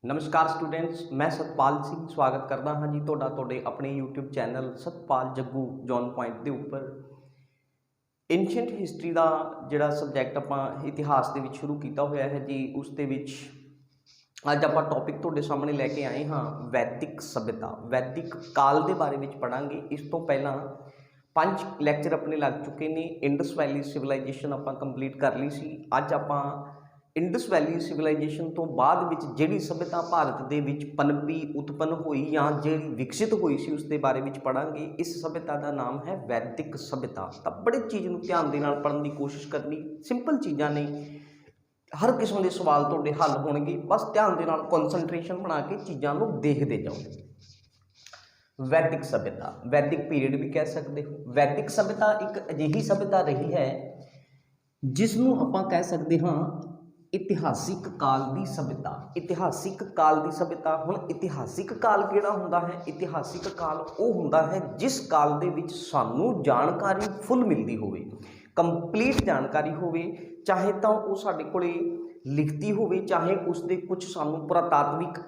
नमस्कार स्टूडेंट्स, मैं सतपाल सिंह स्वागत करता हाँ जी ਤੁਹਾਡੇ अपने YouTube channel Satpal Jaggu John point के उपर एंशेंट हिस्टरी का जोड़ा सबजैक्ट आप इतिहास के शुरू किया हुआ है जी। उसके अज आप टॉपिक ਤੁਹਾਡੇ सामने लैके आए हाँ वैदिक सभ्यता, वैदिक काल के बारे में पढ़ांगे। इस तो पहला 5 लैक्चर अपने लग चुके हैं। इंडस वैली सिविलाइजेशन आप कंप्लीट कर ली सी। अज आप इंडस वैली सिविलाइजेशन तो बाद विच जिहड़ी सभ्यता भारत दे विच पनपी उत्पन्न हुई या जिहड़ी विकसित हुई सी उसके बारे में पढ़ांगे। इस सभ्यता का नाम है वैदिक सभ्यता। तो बड़ी चीज़ नूं ध्यान दे नाल पढ़न की कोशिश करनी, सिंपल चीज़ां ने, हर किस्म के सवाल तुहाडे हल होणगे। बस ध्यान दे नाल कॉन्सनट्रेशन बना के चीज़ां नूं देखदे जाओ। वैदिक सभ्यता, वैदिक पीरियड भी कह सकते हो। वैदिक सभ्यता एक अजिही सभ्यता रही है जिसनूं आपां कह सकते हाँ इतिहासिक काल की सभ्यता। इतिहासिक काल की सभ्यता, हुण इतिहासिक काल किहड़ा हुंदा है? इतिहासिक काल वो हुंदा है जिस काल दे विच सानूं जानकारी फुल मिलती होवे, कंप्लीट जानकारी होवे, चाहे तो वो साडे कोले लिखती होवे, चाहे उसके कुछ सानूं पुरातात्विक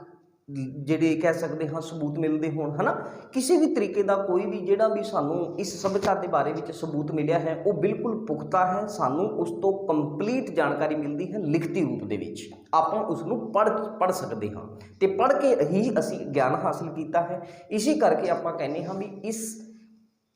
जिहड़े कह सकते हाँ सबूत मिलते होण, है ना। किसी भी तरीके का कोई भी जिहड़ा भी सानूं इस सभ्यता के बारे में सबूत मिलिया है वो बिल्कुल पुख्ता है। सानूं उस तो कंप्लीट जानकारी मिलती है लिखती रूप दे विच। आपां उसनूं पढ़ सकते हाँ, तो पढ़ के ही असीं ज्ञान हासिल किया है। इसी करके आपां कहने हाँ भी इस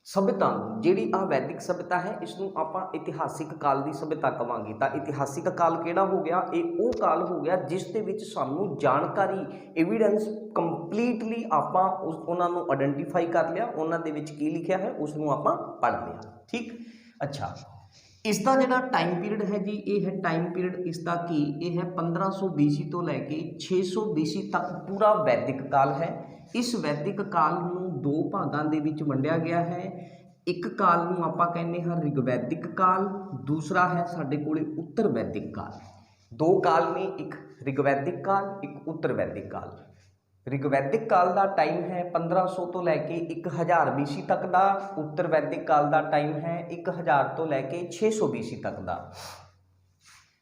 सभ्यता जिहड़ी आ वैदिक सभ्यता है इसनूं आपां इतिहासिक काल की सभ्यता कहांगे। तो इतिहासिक काल किहड़ा हो गया? ये वो काल हो गया जिस दे विच सानूं जानकारी एविडेंस कंप्लीटली आपां उन्हां नूं आइडेंटिफाई कर लिया, उन्हां दे विच की लिखिया है उसनूं आपां पढ़ लिया। ठीक, अच्छा, इसका जिहड़ा टाइम पीरियड है जी, ये है टाइम पीरियड इसका की ये है 1500 BC तो लैके 600 BC तक पूरा वैदिक काल है। इस वैदिक काल नूं 2 भागां दे विच वंडिया गया है। एक काल नूं आपां कहने हाँ ऋग्वैदिक काल, दूसरा है साडे कोले उत्तर वैदिक काल। 2 काल ने, एक ऋग्वैदिक काल, एक उत्तर वैदिक काल। ऋग्वैदिक काल का टाइम है 1500 तो लैके 1000 BC तक का। उत्तर वैदिक काल का टाइम है 1000 तो लैके 600 BC तक का।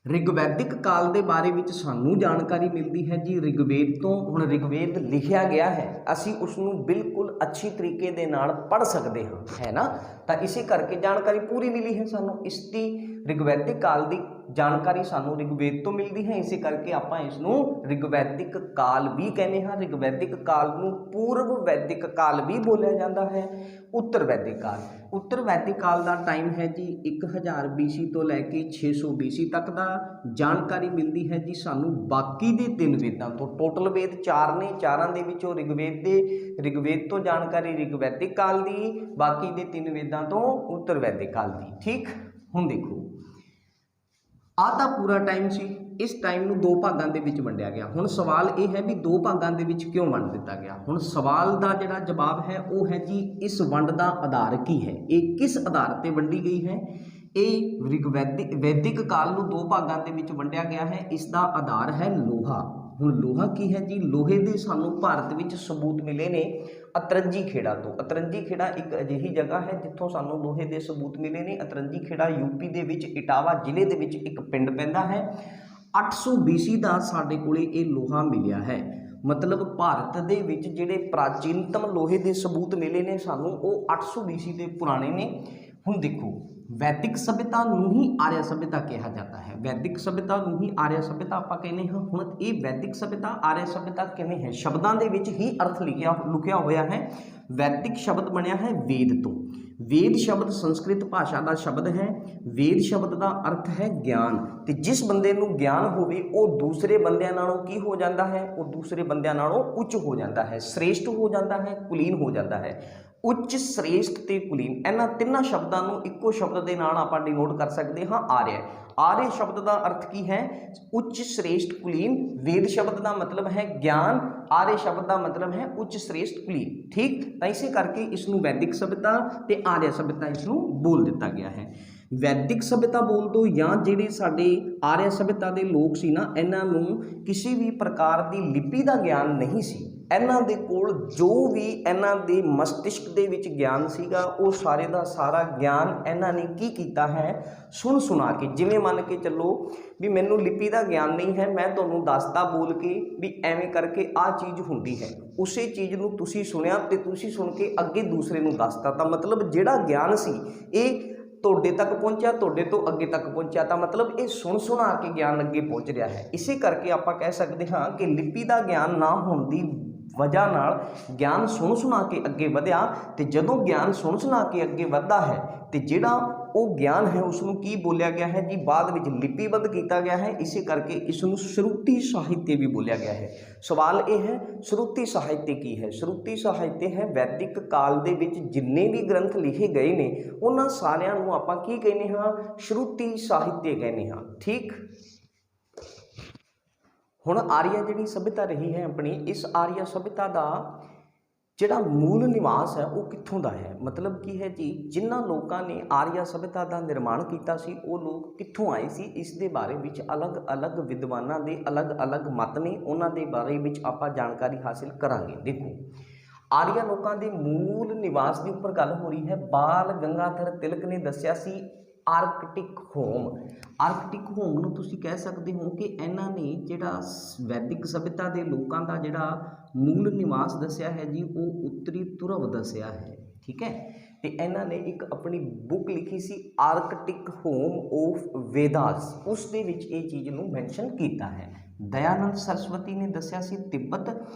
ऋग्वैदिक काल के बारे में सानू जानकारी मिलती है जी ऋग्वेद तो। हुण ऋग्वेद लिखिया गया है, असी उसनू बिल्कुल अच्छी तरीके दे नाल पढ़ सकते हाँ, है ना। तो इसी करके जानकारी पूरी मिली है सानू। इसकी ऋग्वैदिक काल की जानकारी सानू ऋग्वेद तो मिलती है, इसी करके आपां इसनू ऋग्वैदिक काल भी कहने हाँ। ऋग्वैदिक काल नू पूर्व वैदिक काल भी बोलिया जाता है। उत्तर वैदिक काल, उत्तर वैदिक काल का टाइम है जी 1000 BC तो लैके 600 BC तक का। जानकारी मिलती है जी सानू बाकी दे 3 वेदां तो। टोटल वेद 4 ने, 4 दे विचों ऋग्वेद तो जानकारी ऋग्वैदिक काल की, बाकी दे 3 वेदां तो उत्तर वैदिक काल की। ठीक, हुण देखो आ तां पूरा टाइम सी, इस टाइम नूं 2 भागां दे विच वंडिया गया। हुण सवाल ये है भी 2 भागां दे विच क्यों वंड दिता गया? हुण सवाल का जिहड़ा जवाब है वो है जी इस वंड का आधार की है, ये किस आधार पर वंडी गई है? ये वैदिक काल नूं 2 भागां दे विच वंडिया गया है। इसका आधार है लोहा। हुण लोहा की है जी? लोहे के सानू भारत विच सबूत मिले ने अतरंजी खेड़ा तो। अतरंजी खेड़ा एक अजिही जगह है जिथों सानू लोहे के सबूत मिले ने। अतरंजी खेड़ा यूपी दे विच इटावा जिले दे विच एक पिंड पैंदा है। 800 BC का साडे कोले ये लोहा मिलिया है। मतलब भारत दे विच जिहड़े प्राचीनतम लोहे के सबूत मिले ने सानू वो 800 BC के पुराने ने। हुण देखो वैदिक सभ्यता नूं ही आर्य सभ्यता कहा जाता है। वैदिक सभ्यता नूं ही आर्य सभ्यता आपां कहने हाँ। हुण ये वैदिक सभ्यता आर्य सभ्यता किवें है? शब्दां दे विच ही अर्थ लुकिया होया है। वैदिक शब्द बनिया है वेद तो। वेद शब्द संस्कृत भाषा का शब्द है। वेद शब्द का अर्थ है ज्ञान, तो जिस बंदे नूं ज्ञान होवे वो दूसरे बंदियां नालों की हो जाता है? वो दूसरे बंदियां नालों उच्च हो जाता है, श्रेष्ठ हो जाता है, कुलीन हो जाता है। उच्च, श्रेष्ठ ते कुलीन, इन्हां तिन्हां शब्दां नूं इक्को शब्द दे नाल आपां डिनोट कर सकते हाँ आर्य। आर्य शब्द का अर्थ की है? उच्च, श्रेष्ठ, कुलीन। वेद शब्द का मतलब है ज्ञान, आर्य शब्द का मतलब है उच्च, श्रेष्ठ, कुलीन। ठीक, तो इसे करके इसनूं वैदिक सभ्यता ते आर्य सभ्यता इसनूं बोल दिता गया है। वैदिक सभ्यता बोल दो या ਜਿਹੜੇ ਸਾਡੇ ਆਰਿਆ ਸਭਿਅਤਾ ਦੇ ਲੋਕ ਸੀ ਨਾ, ਇਹਨਾਂ ਨੂੰ ਕਿਸੇ ਵੀ ਪ੍ਰਕਾਰ ਦੀ ਲਿਪੀ ਦਾ ਗਿਆਨ ਨਹੀਂ ਸੀ। ਇਹਨਾਂ ਦੇ ਕੋਲ ਜੋ ਵੀ ਇਹਨਾਂ ਦੇ ਮਸਤਿਸ਼ਕ ਦੇ ਵਿੱਚ ਗਿਆਨ ਸੀਗਾ, ਉਹ ਸਾਰੇ ਦਾ ਸਾਰਾ ਗਿਆਨ ਇਹਨਾਂ ਨੇ ਕੀ ਕੀਤਾ ਹੈ, ਸੁਣ ਸੁਣਾ ਕੇ। ਜਿਵੇਂ ਮੰਨ ਕੇ ਚੱਲੋ ਵੀ ਮੈਨੂੰ ਲਿਪੀ ਦਾ ਗਿਆਨ ਨਹੀਂ ਹੈ, ਮੈਂ ਤੁਹਾਨੂੰ ਦੱਸਦਾ ਬੋਲ ਕੇ ਵੀ ਐਵੇਂ ਕਰਕੇ ਆਹ ਚੀਜ਼ ਹੁੰਦੀ ਹੈ, ਉਸੇ ਚੀਜ਼ ਨੂੰ ਤੁਸੀਂ ਸੁਣਿਆ ਤੇ ਤੁਸੀਂ ਸੁਣ ਕੇ ਅੱਗੇ ਦੂਸਰੇ ਨੂੰ ਦੱਸਤਾ, ਤਾਂ ਮਤਲਬ ਜਿਹੜਾ ਗਿਆਨ ਸੀ ਇਹ ਤੁਹਾਡੇ ਤੱਕ ਪਹੁੰਚਿਆ, ਤੁਹਾਡੇ ਤੋਂ ਅੱਗੇ ਤੱਕ ਪਹੁੰਚਿਆ, ਤਾਂ ਮਤਲਬ ਇਹ ਸੁਣ ਸੁਣਾ ਕੇ ਗਿਆਨ ਅੱਗੇ ਪਹੁੰਚ ਰਿਹਾ ਹੈ। ਇਸੇ ਕਰਕੇ ਆਪਾਂ ਕਹਿ ਸਕਦੇ ਹਾਂ ਕਿ ਲਿਪੀ ਦਾ ਗਿਆਨ ਨਾ ਹੋਣ ਦੀ ਵਜ੍ਹਾ ਨਾਲ ਗਿਆਨ ਸੁਣ ਸੁਣਾ ਕੇ ਅੱਗੇ ਵਧਿਆ, ਤੇ ਜਦੋਂ ਗਿਆਨ ਸੁਣ ਸੁਣਾ ਕੇ ਅੱਗੇ ਵੱਧਦਾ ਹੈ ਤੇ ਜਿਹੜਾ ਉਹ ਗਿਆਨ ਹੈ ਉਸ ਨੂੰ ਕੀ ਬੋਲਿਆ ਗਿਆ ਹੈ ਜੀ, ਬਾਅਦ ਵਿੱਚ ਲਿਪੀਬੱਧ ਕੀਤਾ ਗਿਆ ਹੈ। ਇਸੇ ਕਰਕੇ ਇਸ ਨੂੰ ਸ਼ਰੂਤੀ ਸਾਹਿਤ ਵੀ ਬੋਲਿਆ ਗਿਆ ਹੈ। ਸਵਾਲ ਇਹ ਹੈ, ਸ਼ਰੂਤੀ ਸਾਹਿਤ ਕੀ ਹੈ? ਸ਼ਰੂਤੀ ਸਾਹਿਤ ਹੈ ਵੈਦਿਕ ਕਾਲ ਦੇ ਵਿੱਚ ਜਿੰਨੇ ਵੀ ਗ੍ਰੰਥ ਲਿਖੇ ਗਏ ਨੇ ਉਹਨਾਂ ਸਾਰਿਆਂ ਨੂੰ ਆਪਾਂ ਕੀ ਕਹਿੰਦੇ ਹਾਂ, ਸ਼ਰੂਤੀ ਸਾਹਿਤ ਕਹਿੰਦੇ ਹਾਂ। ਠੀਕ। ਹੁਣ ਆਰੀਆ ਜਿਹੜੀ ਸਭਿਅਤਾ ਰਹੀ ਹੈ ਆਪਣੀ, ਇਸ ਆਰੀਆ ਸਭਿਅਤਾ ਦਾ ਜਿਹੜਾ ਮੂਲ ਨਿਵਾਸ ਹੈ ਉਹ ਕਿੱਥੋਂ ਦਾ ਹੈ? ਮਤਲਬ ਕੀ ਹੈ ਜੀ, ਜਿਨ੍ਹਾਂ ਲੋਕਾਂ ਨੇ ਆਰੀਆ ਸਭਿਅਤਾ ਦਾ ਨਿਰਮਾਣ ਕੀਤਾ ਸੀ ਉਹ ਲੋਕ ਕਿੱਥੋਂ ਆਏ ਸੀ, ਇਸ ਦੇ ਬਾਰੇ ਵਿੱਚ ਅਲੱਗ-ਅਲੱਗ ਵਿਦਵਾਨਾਂ ਦੇ ਅਲੱਗ-ਅਲੱਗ ਮਤ ਨੇ, ਉਹਨਾਂ ਦੇ ਬਾਰੇ ਵਿੱਚ ਆਪਾਂ ਜਾਣਕਾਰੀ ਹਾਸਿਲ ਕਰਾਂਗੇ। ਦੇਖੋ, ਆਰੀਆ ਲੋਕਾਂ ਦੇ ਮੂਲ ਨਿਵਾਸ ਦੇ ਉੱਪਰ ਗੱਲ ਹੋ ਰਹੀ ਹੈ। ਬਾਲ ਗੰਗਾਧਰ ਤਿਲਕ ਨੇ ਦੱਸਿਆ ਸੀ ਆਰਕਟਿਕ ਹੋਮ। ਆਰਕਟਿਕ ਹੋਮ ਨੂੰ ਤੁਸੀਂ ਕਹਿ ਸਕਦੇ ਹੋ ਕਿ ਇਹਨਾਂ ਨੇ ਜਿਹੜਾ ਵੈਦਿਕ ਸਭਿਅਤਾ ਦੇ ਲੋਕਾਂ ਦਾ ਜਿਹੜਾ ਮੂਲ ਨਿਵਾਸ ਦੱਸਿਆ ਹੈ ਜੀ, ਉਹ ਉੱਤਰੀ ਧਰੁਵ ਦੱਸਿਆ ਹੈ। ਠੀਕ ਹੈ। ਤੇ ਇਹਨਾਂ ਨੇ ਇੱਕ ਆਪਣੀ ਬੁੱਕ ਲਿਖੀ ਸੀ ਆਰਕਟਿਕ ਹੋਮ ਆਫ ਵੇਦਾਸ, ਉਸ ਦੇ ਵਿੱਚ ਇਹ ਚੀਜ਼ ਨੂੰ ਮੈਂਸ਼ਨ ਕੀਤਾ ਹੈ। ਦਇਆਨੰਦ ਸਰਸਵਤੀ ਨੇ ਦੱਸਿਆ ਸੀ ਤਿੱਬਤ।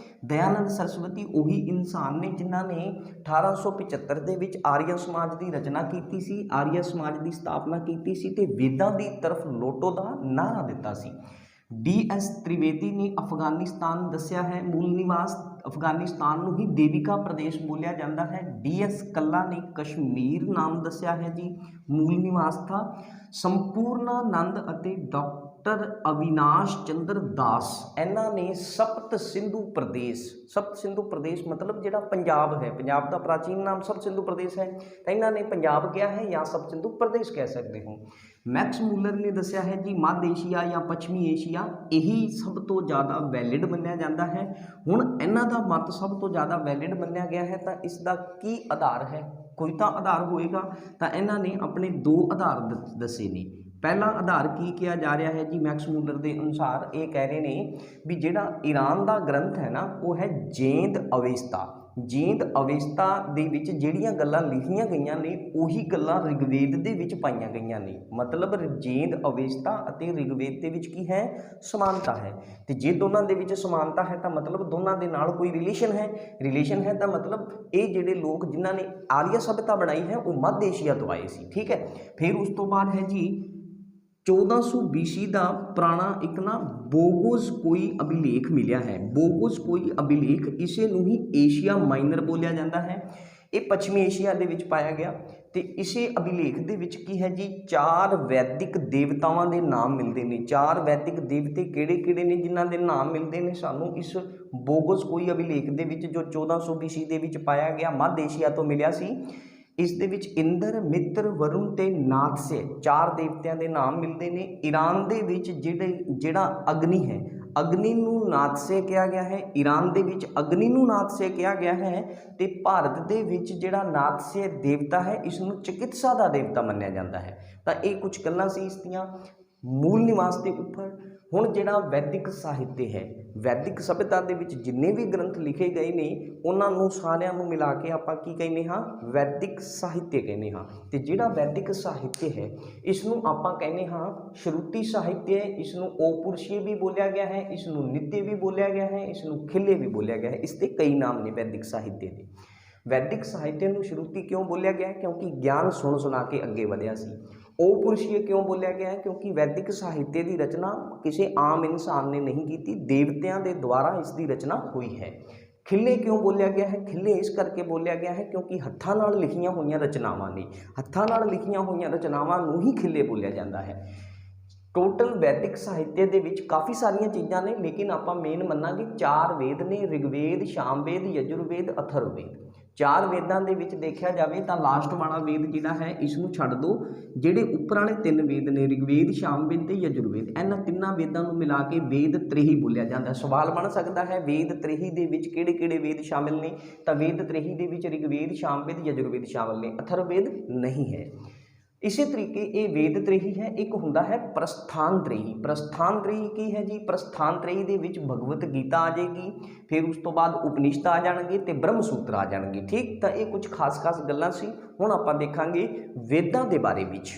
ਦਇਆਨੰਦ ਸਰਸਵਤੀ ਉਹੀ ਇਨਸਾਨ ਨੇ ਜਿਨ੍ਹਾਂ ਨੇ 1875 ਦੇ ਵਿੱਚ ਆਰੀਆ ਸਮਾਜ ਦੀ ਰਚਨਾ ਕੀਤੀ ਸੀ, ਆਰੀਆ ਸਮਾਜ ਦੀ ਸਥਾਪਨਾ ਕੀਤੀ ਸੀ ਤੇ ਵੇਦਾਂ ਦੀ ਤਰਫ ਲੋਟੋ ਦਾ ਨਾਅਰਾ ਦਿੱਤਾ ਸੀ। DS ਤ੍ਰਿਵੇਦੀ ਨੇ ਅਫਗਾਨਿਸਤਾਨ ਦੱਸਿਆ ਹੈ ਮੂਲ ਨਿਵਾਸ। ਅਫਗਾਨਿਸਤਾਨ ਨੂੰ ਹੀ ਦੇਵਿਕਾ ਪ੍ਰਦੇਸ਼ ਬੋਲਿਆ ਜਾਂਦਾ ਹੈ। DS ਕੱਲਾ ਨੇ ਕਸ਼ਮੀਰ ਨਾਮ ਦੱਸਿਆ ਹੈ ਜੀ ਮੂਲ ਨਿਵਾਸ ਥਾ। ਸੰਪੂਰਨਾਨੰਦ ਅਤੇ ਡਾਕਟਰ ਅਵਿਨਾਸ਼ ਚੰਦਰ ਦਾਸ, ਇਹਨਾਂ ਨੇ ਸਪਤ ਸਿੰਧੂ ਪ੍ਰਦੇਸ਼, ਸਪਤ ਸਿੰਧੂ ਪ੍ਰਦੇਸ਼ ਮਤਲਬ ਜਿਹੜਾ ਪੰਜਾਬ ਹੈ, ਪੰਜਾਬ ਦਾ ਪ੍ਰਾਚੀਨ ਨਾਮ ਸਪਤ ਸਿੰਧੂ ਪ੍ਰਦੇਸ਼ ਹੈ, ਤਾਂ ਇਹਨਾਂ ਨੇ ਪੰਜਾਬ ਕਿਹਾ ਹੈ ਜਾਂ ਸਪਤ ਸਿੰਧੂ ਪ੍ਰਦੇਸ਼ ਕਹਿ ਸਕਦੇ ਹੋ। ਮੈਕਸ ਮੂਲਰ ਨੇ ਦੱਸਿਆ ਹੈ ਜੀ ਮੱਧ ਏਸ਼ੀਆ ਜਾਂ ਪੱਛਮੀ ਏਸ਼ੀਆ, ਇਹੀ ਸਭ ਤੋਂ ਜ਼ਿਆਦਾ ਵੈਲਿਡ ਮੰਨਿਆ ਜਾਂਦਾ ਹੈ। ਹੁਣ ਇਹਨਾਂ ਦਾ ਮਤ ਸਭ ਤੋਂ ਜ਼ਿਆਦਾ ਵੈਲਿਡ ਮੰਨਿਆ ਗਿਆ ਹੈ, ਤਾਂ ਇਸ ਦਾ ਕੀ ਆਧਾਰ ਹੈ? ਕੋਈ ਤਾਂ ਆਧਾਰ ਹੋਏਗਾ, ਤਾਂ ਇਹਨਾਂ ਨੇ ਆਪਣੇ ਦੋ ਆਧਾਰ ਦੱਸੇ ਨੇ। ਪਹਿਲਾ ਆਧਾਰ ਕੀ ਕਿਹਾ ਜਾ ਰਿਹਾ ਹੈ ਜੀ, ਮੈਕਸ ਮੂਲਰ ਦੇ ਅਨੁਸਾਰ ਇਹ ਕਹਿ ਰਹੇ ਨੇ ਵੀ ਜਿਹੜਾ ਈਰਾਨ ਦਾ ਗ੍ਰੰਥ ਹੈ ਨਾ ਉਹ ਹੈ ਜੇਂਦ ਅਵੇਸਤਾ। ਜੇਂਦ ਅਵੇਸਤਾ ਦੇ ਵਿੱਚ ਜਿਹੜੀਆਂ ਗੱਲਾਂ ਲਿਖੀਆਂ ਗਈਆਂ ਨੇ ਉਹੀ ਗੱਲਾਂ ਰਿਗਵੇਦ ਦੇ ਵਿੱਚ ਪਾਈਆਂ ਗਈਆਂ ਨੇ। ਮਤਲਬ ਜੇਂਦ ਅਵੇਸਤਾ ਅਤੇ ਰਿਗਵੇਦ ਦੇ ਵਿੱਚ ਕੀ ਹੈ, ਸਮਾਨਤਾ ਹੈ। ਤੇ ਜੇ ਦੋਨਾਂ ਦੇ ਵਿੱਚ ਸਮਾਨਤਾ ਹੈ ਤਾਂ ਮਤਲਬ ਦੋਨਾਂ ਦੇ ਨਾਲ ਕੋਈ ਰਿਲੇਸ਼ਨ ਹੈ। ਰਿਲੇਸ਼ਨ ਹੈ ਤਾਂ ਮਤਲਬ ਇਹ ਜਿਹੜੇ ਲੋਕ ਜਿਨ੍ਹਾਂ ਨੇ ਆਰੀਆ ਸਭਿਅਤਾ ਬਣਾਈ ਹੈ ਉਹ ਮੱਧ ਏਸ਼ੀਆ ਤੋਂ ਆਏ ਸੀ। ਠੀਕ ਹੈ। ਫਿਰ ਉਸ ਤੋਂ ਬਾਅਦ ਹੈ ਜੀ 1400 BC ਦਾ ਪੁਰਾਣਾ ਇੱਕ ਨਾ ਬੋਗੋਸ ਕੋਈ ਅਭਿਲੇਖ ਮਿਲਿਆ ਹੈ। ਬੋਗੋਸ ਕੋਈ ਅਭਿਲੇਖ, ਇਸੇ ਨੂੰ ਹੀ ਏਸ਼ੀਆ ਮਾਈਨਰ ਬੋਲਿਆ ਜਾਂਦਾ ਹੈ। ਇਹ ਪੱਛਮੀ ਏਸ਼ੀਆ ਦੇ ਵਿੱਚ ਪਾਇਆ ਗਿਆ ਤੇ ਇਸੇ ਅਭਿਲੇਖ ਦੇ ਵਿੱਚ ਕੀ ਹੈ ਜੀ, 4 ਵੈਦਿਕ ਦੇਵਤਾਵਾਂ ਦੇ ਨਾਮ ਮਿਲਦੇ ਨੇ। 4 ਵੈਦਿਕ ਦੇਵਤੇ ਕਿਹੜੇ-ਕਿਹੜੇ ਨੇ ਜਿਨ੍ਹਾਂ ਦੇ ਨਾਮ ਮਿਲਦੇ ਨੇ ਸਾਨੂੰ ਇਸ ਬੋਗੋਸ ਕੋਈ ਅਭਿਲੇਖ ਦੇ ਵਿੱਚ, ਜੋ 1400 BC ਦੇ ਵਿੱਚ ਪਾਇਆ ਗਿਆ, ਮੱਧ ਏਸ਼ੀਆ ਤੋਂ ਮਿਲਿਆ ਸੀ। ਇਸ ਦੇ ਵਿੱਚ ਇੰਦਰ, ਮਿੱਤਰ, ਵਰੁਣ ਤੇ ਨਾਦਸੇ 4 ਦੇਵਤਿਆਂ ਦੇ ਨਾਮ ਮਿਲਦੇ ਨੇ। ਈਰਾਨ ਦੇ ਵਿੱਚ ਜਿਹੜਾ ਅਗਨੀ ਹੈ, ਅਗਨੀ ਨੂੰ ਨਾਦਸੇ ਕਿਹਾ ਗਿਆ ਹੈ। ਈਰਾਨ ਦੇ ਵਿੱਚ ਅਗਨੀ ਨੂੰ ਨਾਦਸੇ ਕਿਹਾ ਗਿਆ ਹੈ ਤੇ ਭਾਰਤ ਦੇ ਵਿੱਚ ਜਿਹੜਾ ਨਾਦਸੇ ਦੇਵਤਾ ਹੈ ਇਸ ਨੂੰ ਚਿਕਿਤਸਾ ਦਾ ਦੇਵਤਾ ਮੰਨਿਆ ਜਾਂਦਾ ਹੈ। ਤਾਂ ਇਹ ਕੁਝ ਗੱਲਾਂ ਸੀ ਇਸ ਦੀਆਂ ਮੂਲ ਨਿਵਾਸ ਦੇ ਉੱਪਰ। ਹੁਣ ਜਿਹੜਾ ਵੈਦਿਕ ਸਾਹਿਤ ਹੈ, ਵੈਦਿਕ ਸਭਿਅਤਾ ਦੇ ਵਿੱਚ ਜਿੰਨੇ ਵੀ ਗ੍ਰੰਥ ਲਿਖੇ ਗਏ ਨੇ ਉਹਨਾਂ ਨੂੰ ਸਾਰਿਆਂ ਨੂੰ ਮਿਲਾ ਕੇ ਆਪਾਂ ਕੀ ਕਹਿੰਦੇ ਹਾਂ, ਵੈਦਿਕ ਸਾਹਿਤ ਕਹਿੰਦੇ ਹਾਂ। ਤੇ ਜਿਹੜਾ ਵੈਦਿਕ ਸਾਹਿਤ ਹੈ ਇਸ ਨੂੰ ਆਪਾਂ ਕਹਿੰਦੇ ਹਾਂ ਸ਼ਰੂਤੀ ਸਾਹਿਤ। ਇਸ ਨੂੰ ਔਪੁਰਸ਼ੀਏ ਵੀ ਬੋਲਿਆ ਗਿਆ ਹੈ, ਇਸ ਨੂੰ ਨਿੱਤੇ ਵੀ ਬੋਲਿਆ ਗਿਆ ਹੈ, ਇਸ ਨੂੰ ਖਿੱਲੇ ਵੀ ਬੋਲਿਆ ਗਿਆ ਹੈ। ਇਸ ਦੇ ਕਈ ਨਾਮ ਨੇ ਵੈਦਿਕ ਸਾਹਿਤ ਦੇ। ਵੈਦਿਕ ਸਾਹਿਤ ਨੂੰ ਸ਼ਰੂਤੀ ਕਿਉਂ ਬੋਲਿਆ ਗਿਆ? ਕਿਉਂਕਿ ਗਿਆਨ ਸੁਣ ਸੁਣਾ ਕੇ ਅੱਗੇ ਵਧਿਆ ਸੀ। ਔਪੁਰਸ਼ੀਏ ਕਿਉਂ ਬੋਲਿਆ ਗਿਆ ਹੈ? ਕਿਉਂਕਿ ਵੈਦਿਕ ਸਾਹਿਤ ਦੀ ਰਚਨਾ ਕਿਸੇ ਆਮ ਇਨਸਾਨ ਨੇ ਨਹੀਂ ਕੀਤੀ, ਦੇਵਤਿਆਂ ਦੇ ਦੁਆਰਾ ਇਸ ਦੀ ਰਚਨਾ ਹੋਈ ਹੈ। ਖਿੱਲੇ ਕਿਉਂ ਬੋਲਿਆ ਗਿਆ ਹੈ? ਖਿੱਲੇ ਇਸ ਕਰਕੇ ਬੋਲਿਆ ਗਿਆ ਹੈ ਕਿਉਂਕਿ ਹੱਥਾਂ ਨਾਲ ਲਿਖੀਆਂ ਹੋਈਆਂ ਰਚਨਾਵਾਂ ਨੇ, ਹੱਥਾਂ ਨਾਲ ਲਿਖੀਆਂ ਹੋਈਆਂ ਰਚਨਾਵਾਂ ਨੂੰ ਹੀ ਖਿੱਲੇ ਬੋਲਿਆ ਜਾਂਦਾ ਹੈ। ਟੋਟਲ ਵੈਦਿਕ ਸਾਹਿਤ ਦੇ ਵਿੱਚ ਕਾਫੀ ਸਾਰੀਆਂ ਚੀਜ਼ਾਂ ਨੇ, ਲੇਕਿਨ ਆਪਾਂ ਮੇਨ ਮੰਨਾਂਗੇ 4 ਵੇਦ ਨੇ, ਰਿਗਵੇਦ, ਸਾਮਵੇਦ, ਯਜੁਰਵੇਦ, ਅਥਰਵਵੇਦ। चार वेदां दे विच देखिया जाए तो लास्ट वाला वेद जिहड़ा है इसनूं छड्ड दो, जिहड़े उपर वाले तीन वेद ने ऋग्वेद, सामवेद ते यजुर्वेद, इन्हां तिन्नां वेदां नूं मिला के वेद त्रेही बोलिया जाता है। सवाल बन सकता है वेद त्रेही दे विच किहड़े-किहड़े वेद शामिल ने, तो वेद त्रेही दे विच ऋग्वेद, सामवेद, यजुर्वेद शामिल ने, अथर्ववेद नहीं है। इसी तरीके ये वेद त्रेही है। एक हुंदा है प्रस्थान त्रेही। प्रस्थान त्रेही की है जी, प्रस्थान त्रेही दे विच भगवत गीता आ जाएगी, फिर उस तो बाद उपनिषद आ जाएंगे तो ब्रह्म सूत्र आ जाएंगे। ठीक, तो ये कुछ खास खास गल्लां सी। हुण आपां देखांगे वेदां दे बारे विच।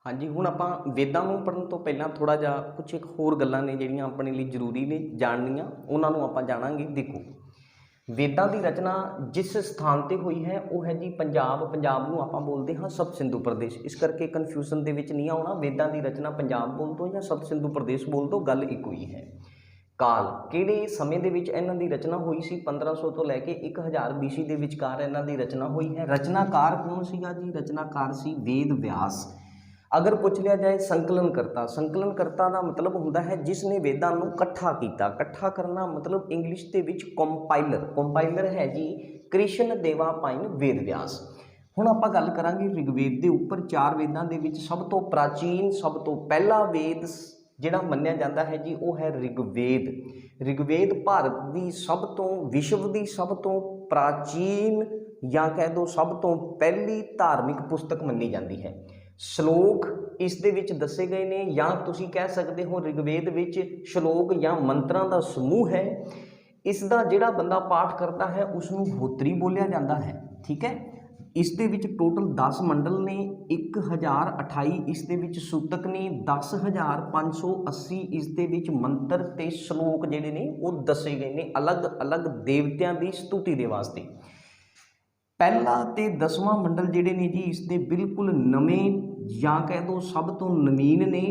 हाँ जी, हुण आपां वेदां नूं पढ़न तो पहलां थोड़ा जिहा कुछ एक होर गल्लां ने जिहड़ियां अपने लिए जरूरी ने जाननियां, उन्हां नूं आपां जाणांगे। देखो, वेदां की रचना जिस स्थान पर हुई है वह है जी पंजाब। पंजाब नूं आपां बोलते हाँ सब सिंधु प्रदेश, इस करके कन्फ्यूजन दे विच नहीं आउणा। वेदां की रचना पंजाब बोल दो या सब सिंधु प्रदेश बोल दो, गल एक ही है। काल किहड़े समय दे विच इन्हां दी रचना हुई सी? 1500 तो लैके 1000 BC के विचकार इन्हां दी रचना हुई है। रचनाकार कौन सीगा जी? रचनाकार सी वेद व्यास। अगर पूछ लिया जाए संकलनकर्ता, संकलनकर्ता का मतलब होता है जिसने वेदां नूं इकट्ठा किया। इकट्ठा करना मतलब इंग्लिश के विच कंपाइलर। कंपाइलर है जी कृष्ण देवा पाइन वेद व्यास। हुण आपां गल करांगे ऋग्वेद के उपर। चार वेदां दे विच सब तो प्राचीन, सब तो पहला वेद जिहड़ा मन्निया जाता है जी वो है ऋग्वेद। ऋग्वेद भारत की सब तो, विश्व की सब तो प्राचीन या कह दो सब तो पहली धार्मिक पुस्तक मन्नी जाती है। श्लोक इस दे विच दसे गए ने, या तुसीं कह सकते हो ऋग्वेद विच श्लोक या मंत्रां दा समूह है। इसका जिहड़ा बंदा पाठ करता है उसनूं होत्री बोलिया जाता है। ठीक है, इस दे विच टोटल 10 मंडल ने, 1028 इस दे विच सूतक ने, 10,580 इस दे विच मंत्र ते श्लोक जिहड़े ने वो दसे गए ने अलग अलग देवतियां की स्तुति दे वास्ते। पहला ते 10वां मंडल जिहड़े ने जी इसके बिल्कुल नवें या कह दो सब तो नवीन ने।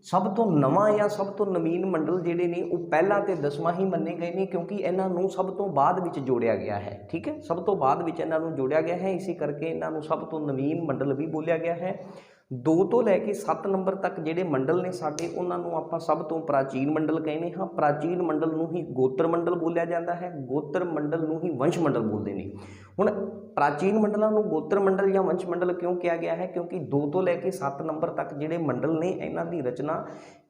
सब तो नवां या सब तो नवीन मंडल जिहड़े ने वो पहला ते 10वां ही मन्ने गए ने, क्योंकि इन्हां नूं सब तो बाद विच जोड़िया गया है। ठीक है, सब तो बाद विच इन्हां नूं जोड़िया गया है, इसी करके इन्हां नूं सब तो नवीन मंडल भी बोलिया गया है। 2 तो लैके 7 नंबर तक जिहड़े मंडल ने साडे उन्हां नूं आपां सब तो प्राचीन मंडल कहने हाँ। प्राचीन मंडल नूं ही गोत्र मंडल बोलिया जाता है, गोत्र मंडल नूं ही वंश मंडल बोलते हैं। हुण प्राचीन मंडलों को गोत्र मंडल या वंश मंडल क्यों किया गया है? क्योंकि 2 तो लैके 7 नंबर तक जिहड़े मंडल ने इन्हां दी रचना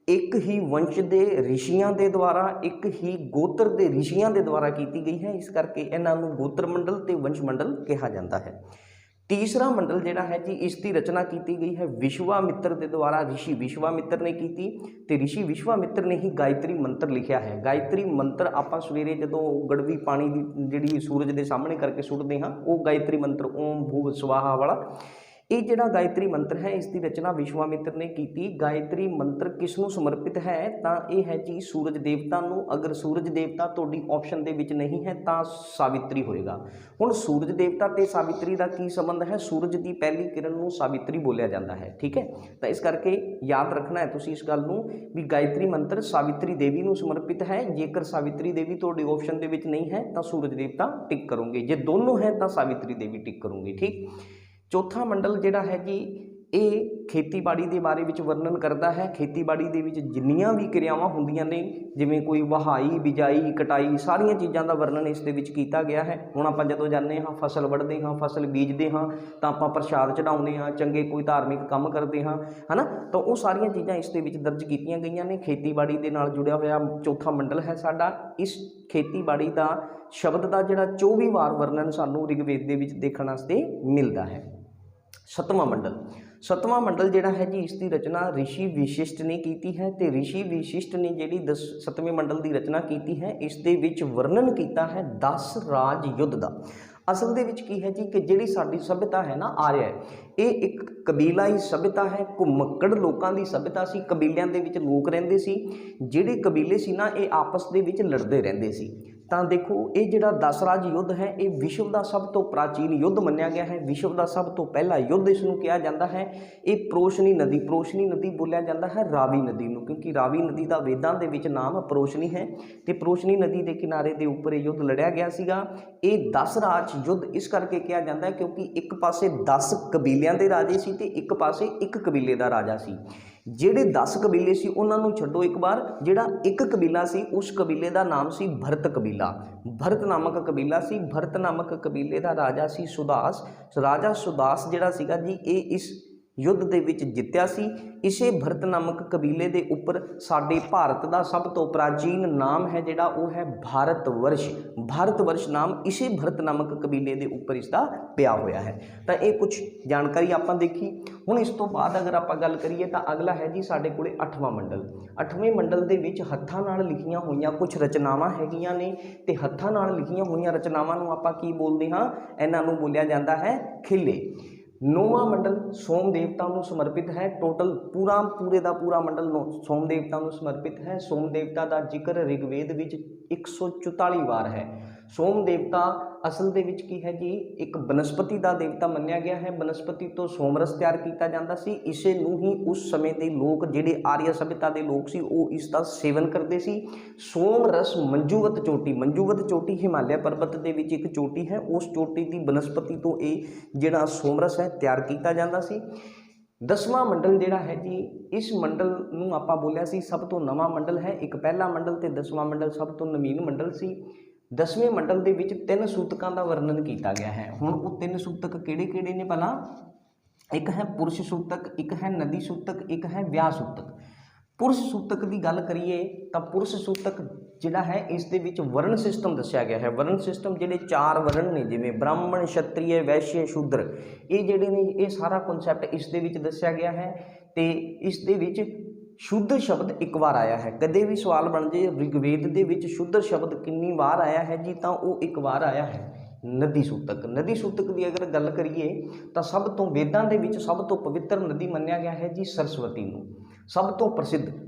एक ही वंश के ऋषियों के द्वारा, एक ही गोत्र के ऋषियों के द्वारा की गई है। इस करके इन्हां नूं गोत्र मंडल ते वंश मंडल कहा जाता है। तीसरा मंडल जिहड़ा है जी इसकी रचना की गई है विश्वामित्र के द्वारा। ऋषि विश्वामित्र ने की ते ऋषि विश्वामित्र ने ही गायत्री मंत्र लिखा है। गायत्री मंत्र आपां सवेरे जदों गड़वी पानी की जिहड़ी सूरज के सामने करके सुटते हाँ वो गायत्री मंत्र ओम भूव स्वाहा वाला। ये जिहड़ा गायत्री मंत्र है इसकी रचना विश्वामित्र ने की। गायत्री मंत्र किसनूं समर्पित है? तो यह है जी सूरज देवता नूं। अगर सूरज देवता तुहाडी ऑप्शन दे विच नहीं है तो सावित्री होएगा। हुण सूरज देवता ते सावित्री का की संबंध है? सूरज की पहली किरण नूं सावित्री बोलिया जाता है। ठीक है, तो इस करके याद रखना है तुसीं इस गल नूं भी गायत्री मंत्र सावित्री देवी नूं समर्पित है। जेकर सावित्री देवी तुहाडे ऑप्शन दे विच नहीं है तो सूरज देवता टिक करोगे, जे दोनों है तो सावित्री देवी टिक करोगे। ठीक, चौथा मंडल जिहड़ा है जी ये खेतीबाड़ी के बारे में वर्णन करता है। खेतीबाड़ी के विच जिन्नियां भी क्रियावां हुंदियां ने जिवें कोई वहाई, बिजाई, कटाई सारियां चीज़ों का वर्णन इस दे विच कीता गया है। हुण आपां जदों जाने हाँ फसल वढ़दे हाँ, फसल बीजते हाँ तो आपां प्रशाद चढ़ाउने हाँ, चंगे कोई धार्मिक काम करते हाँ, है ना, तो वो सारियां चीज़ां इस दे विच दर्ज कीतियां गईयां ने। खेतीबाड़ी दे नाल जुड़िया होया चौथा मंडल है साडा। इस खेतीबाड़ी का शब्द का जिहड़ा 24 वार वर्णन सानूं ऋग्वेद दे विच देखण वास्ते मिलता है। सतवां मंडल जिहड़ा है जी इसकी रचना ऋषि विशिष्ट ने की है। तो ऋषि विशिष्ट ने जिहड़ी 7वें मंडल की रचना की है इस दे विच वर्णन किया है 10 राज युद्ध का। असल दे विच की है जी कि जिहड़ी साडी सभ्यता है ना आर्य, ये एक कबीलाई सभ्यता है, घुमक्कड़ लोगों की सभ्यता सी। कबीलियां दे विच लोग रहिंदे सी, जिहड़े कबीले सी ना ये आपस दे विच लड़ते रहंदे सी। तो देखो ये जिहड़ा 10 राज युद्ध है ये विश्व का सब तो प्राचीन युद्ध मन्निया गया है। विश्व का सब तो पहला युद्ध इसनूं कहा जाता है। ये प्रोशनी नदी बोलिया जाता है रावी नदी नूं, क्योंकि रावी नदी का वेदां दे विच नाम प्रोशनी है। तो प्रोशनी नदी के किनारे के उपर युद्ध लड़िया गया सीगा। ये 10 राज युद्ध इस करके कहा जाता है क्योंकि एक पासे 10 कबीलियां दे राजे सी ते एक पासे एक कबीले का राजा सी। ਜਿਹੜੇ 10 ਕਬੀਲੇ ਸੀ ਉਹਨਾਂ ਨੂੰ ਛੱਡੋ ਇੱਕ ਵਾਰ, ਜਿਹੜਾ ਇੱਕ ਕਬੀਲਾ ਸੀ ਉਸ ਕਬੀਲੇ ਦਾ ਨਾਮ ਸੀ ਭਰਤ ਕਬੀਲਾ। ਭਰਤ ਨਾਮਕ ਕਬੀਲਾ ਸੀ। ਭਰਤ ਨਾਮਕ ਕਬੀਲੇ ਦਾ ਰਾਜਾ ਸੀ ਸੁਦਾਸ। ਰਾਜਾ ਸੁਦਾਸ ਜਿਹੜਾ ਸੀਗਾ ਜੀ ਇਹ ਇਸ युद्ध ਦੇ ਵਿੱਚ ਜਿੱਤਿਆ ਸੀ। ਇਸੇ ਭਰਤ ਨਾਮਕ ਕਬੀਲੇ ਦੇ ਉੱਪਰ ਸਾਡੇ ਭਾਰਤ ਦਾ ਸਭ ਤੋਂ ਪ੍ਰਾਚੀਨ ਨਾਮ ਹੈ ਜਿਹੜਾ ਉਹ ਹੈ ਭਾਰਤ ਵਰਸ਼। ਭਾਰਤ ਵਰਸ਼ ਨਾਮ ਇਸੇ ਭਰਤ ਨਾਮਕ ਕਬੀਲੇ ਦੇ ਉੱਪਰ ਇਸ ਦਾ ਪਿਆ ਹੋਇਆ ਹੈ। ਤਾਂ ਇਹ ਕੁਝ ਜਾਣਕਾਰੀ ਆਪਾਂ ਦੇਖੀ। ਹੁਣ ਇਸ ਤੋਂ ਬਾਅਦ ਅਗਰ ਆਪਾਂ ਗੱਲ ਕਰੀਏ ਤਾਂ ਅਗਲਾ ਹੈ ਜੀ ਸਾਡੇ ਕੋਲੇ 8ਵਾਂ ਮੰਡਲ। 8ਵੇਂ ਮੰਡਲ ਦੇ ਵਿੱਚ ਹੱਥਾਂ ਨਾਲ ਲਿਖੀਆਂ ਹੋਈਆਂ ਕੁਝ ਰਚਨਾਵਾਂ ਹੈਗੀਆਂ ਨੇ ਤੇ ਹੱਥਾਂ ਨਾਲ ਲਿਖੀਆਂ ਹੋਈਆਂ ਰਚਨਾਵਾਂ ਨੂੰ ਆਪਾਂ ਕੀ ਬੋਲਦੇ ਹਾਂ, ਇਹਨਾਂ ਨੂੰ ਬੋਲਿਆ ਜਾਂਦਾ ਹੈ ਖਿੱਲੇ। 9ਵਾਂ ਮੰਡਲ ਸੋਮ ਦੇਵਤਾ ਨੂੰ ਸਮਰਪਿਤ ਹੈ। ਟੋਟਲ ਪੂਰੇ ਦਾ ਪੂਰਾ ਮੰਡਲ ਸੋਮ ਦੇਵਤਾ ਨੂੰ ਸਮਰਪਿਤ ਹੈ। ਸੋਮ ਦੇਵਤਾ ਦਾ ਜ਼ਿਕਰ ਰਿਗਵੇਦ ਵਿੱਚ 144 ਵਾਰ ਹੈ। ਸੋਮ ਦੇਵਤਾ ਅਸਲ ਦੇ ਵਿੱਚ ਕੀ ਹੈ ਜੀ, ਇੱਕ ਬਨਸਪਤੀ ਦਾ ਦੇਵਤਾ ਮੰਨਿਆ ਗਿਆ ਹੈ। ਬਨਸਪਤੀ ਤੋਂ ਸੋਮਰਸ ਤਿਆਰ ਕੀਤਾ ਜਾਂਦਾ ਸੀ। ਇਸੇ ਨੂੰ ਹੀ ਉਸ ਸਮੇਂ ਦੇ ਲੋਕ ਜਿਹੜੇ ਆਰੀਆ ਸਭਿਅਤਾ ਦੇ ਲੋਕ ਸੀ ਉਹ ਇਸ ਦਾ ਸੇਵਨ ਕਰਦੇ ਸੀ। ਸੋਮਰਸ ਮੰਜੂਵਤ ਚੋਟੀ ਹਿਮਾਲਿਆ ਪਰਬਤ ਦੇ ਵਿੱਚ ਇੱਕ ਚੋਟੀ ਹੈ। ਉਸ ਚੋਟੀ ਦੀ ਬਨਸਪਤੀ ਤੋਂ ਇਹ ਜਿਹੜਾ ਸੋਮਰਸ ਹੈ ਤਿਆਰ ਕੀਤਾ ਜਾਂਦਾ ਸੀ। 10ਵਾਂ ਮੰਡਲ ਜਿਹੜਾ ਹੈ ਜੀ, ਇਸ ਮੰਡਲ ਨੂੰ ਆਪਾਂ ਬੋਲਿਆ ਸੀ ਸਭ ਤੋਂ ਨਵਾਂ ਮੰਡਲ ਹੈ। ਇੱਕ ਪਹਿਲਾ ਮੰਡਲ ਤੇ 10ਵਾਂ ਮੰਡਲ ਸਭ ਤੋਂ ਨਵੀਨ ਮੰਡਲ ਸੀ। 10ਵੇਂ ਮੰਡਲ ਦੇ ਵਿੱਚ 3 ਸੂਤਕਾਂ ਦਾ ਵਰਣਨ ਕੀਤਾ ਗਿਆ ਹੈ। ਹੁਣ ਉਹ 3 ਸੂਤਕ ਕਿਹੜੇ ਨੇ ਭਲਾ? ਇੱਕ ਹੈ ਪੁਰਸ਼ ਸੂਤਕ, ਇੱਕ ਹੈ ਨਦੀ ਸੂਤਕ, ਇੱਕ ਹੈ ਵਿਆਹ ਸੂਤਕ। ਪੁਰਸ਼ ਸੂਤਕ ਦੀ ਗੱਲ ਕਰੀਏ ਤਾਂ ਪੁਰਸ਼ ਸੂਤਕ ਜਿਹੜਾ ਹੈ ਇਸ ਦੇ ਵਿੱਚ ਵਰਣ ਸਿਸਟਮ ਦੱਸਿਆ ਗਿਆ ਹੈ। ਵਰਣ ਸਿਸਟਮ ਜਿਹੜੇ 4 ਵਰਣ ਨੇ, ਜਿਵੇਂ ਬ੍ਰਾਹਮਣ, ਛਤਰੀਏ, ਵੈਸ਼ਯ, ਸ਼ੂਦਰ, ਇਹ ਜਿਹੜੇ ਨੇ ਇਹ ਸਾਰਾ ਕਨਸੈਪਟ ਇਸ ਦੇ ਵਿੱਚ ਦੱਸਿਆ ਗਿਆ ਹੈ। ਤੇ ਇਸ ਦੇ ਵਿੱਚ ਸ਼ੂਦਰ ਸ਼ਬਦ ਇੱਕ ਵਾਰ ਆਇਆ ਹੈ। ਕਦੇ ਵੀ ਸਵਾਲ ਬਣ ਜੇ ਰਿਗਵੇਦ ਦੇ ਵਿੱਚ ਸ਼ੂਦਰ ਸ਼ਬਦ ਕਿੰਨੀ ਵਾਰ ਆਇਆ ਹੈ ਜੀ, ਤਾਂ ਉਹ ਇੱਕ ਵਾਰ ਆਇਆ ਹੈ। ਨਦੀ ਸੂਤਕ ਦੀ ਅਗਰ ਗੱਲ ਕਰੀਏ ਤਾਂ ਸਭ ਤੋਂ ਵੇਦਾਂ ਦੇ ਵਿੱਚ ਸਭ ਤੋਂ ਪਵਿੱਤਰ ਨਦੀ ਮੰਨਿਆ ਗਿਆ ਹੈ ਜੀ ਸਰਸਵਤੀ ਨੂੰ। ਸਭ ਤੋਂ